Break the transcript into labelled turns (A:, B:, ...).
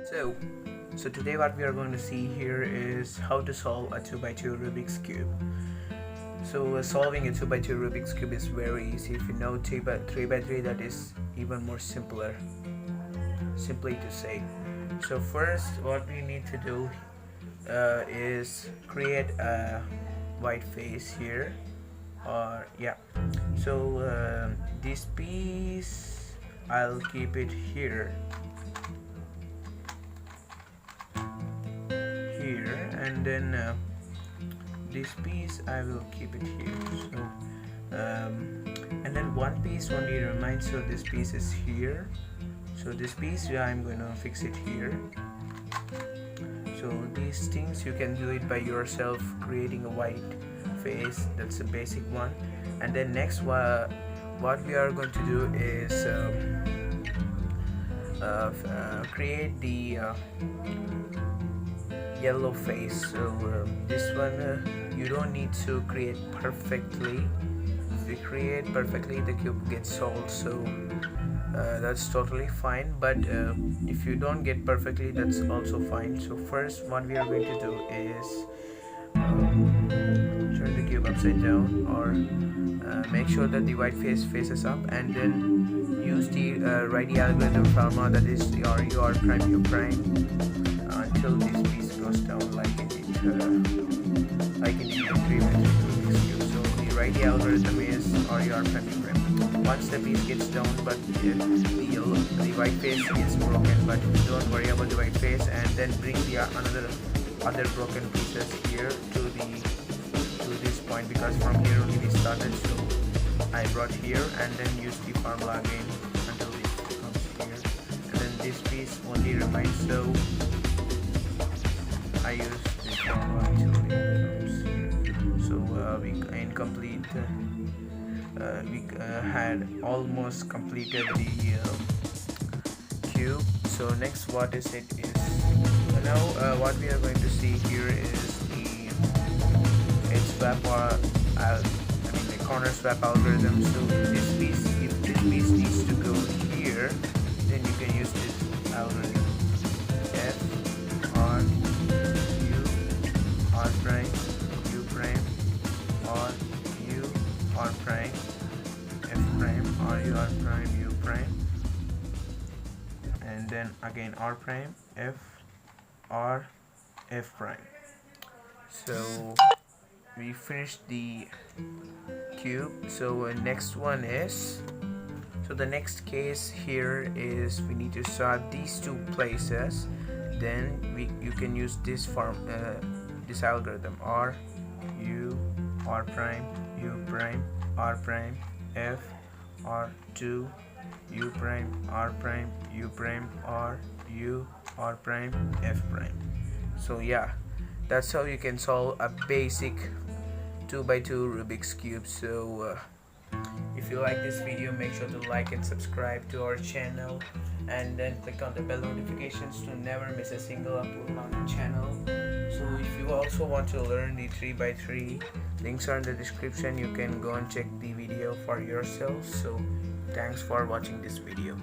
A: So, so today what we are going to see here is how to solve a 2x2 Rubik's Cube. So solving a 2x2 Rubik's Cube is very easy. If you know 3x3, that is even more simpler, simply to say. So first what we need to do is create a white face here, or yeah. So this piece I'll keep it here, and then this piece I will keep it here. So and then one piece only remains, so this piece is here. So this piece, yeah, I'm going to fix it here. So these things you can do it by yourself, creating a white face. That's the basic one. And then next what we are going to do is create the yellow face. So this one you don't need to create perfectly. If you create perfectly, the cube gets solved, so that's totally fine. But if you don't get perfectly, that's also fine. So first what we are going to do is turn the cube upside down, or make sure that the white face faces up, and then use the Righty algorithm formula, that is your U prime U prime, until this piece goes down like in the 3x3 Rubik's Cube. So the Righty algorithm is or U prime U prime. Once the piece gets down, but the white face gets broken, but don't worry about the white face, and then bring the other broken pieces here to this point, because from here only we started. So I brought here and then use the formula again until it comes here, and then this piece only remains. So I use this formula until it comes here. So we incomplete. We had almost completed the cube. So next what is it is now what we are going to see here is the swap, or the corner swap algorithm. So this piece, if this piece needs to go here, then you can use this algorithm, F R U R prime U prime, or U R prime F prime, or U R prime U prime, and then again R prime F R F prime. So we finished the cube. So next one is, so the next case here is we need to swap these two places. Then you can use this this algorithm, R U R prime U prime R prime F R2 U prime R prime U prime R U R prime F prime. So yeah, that's how you can solve a basic 2x2 Rubik's Cube. So if you like this video, make sure to like and subscribe to our channel, and then click on the bell notifications to never miss a single upload on the channel. So if you also want to learn the 3x3, links are in the description. You can go and check the video for yourself. So thanks for watching this video.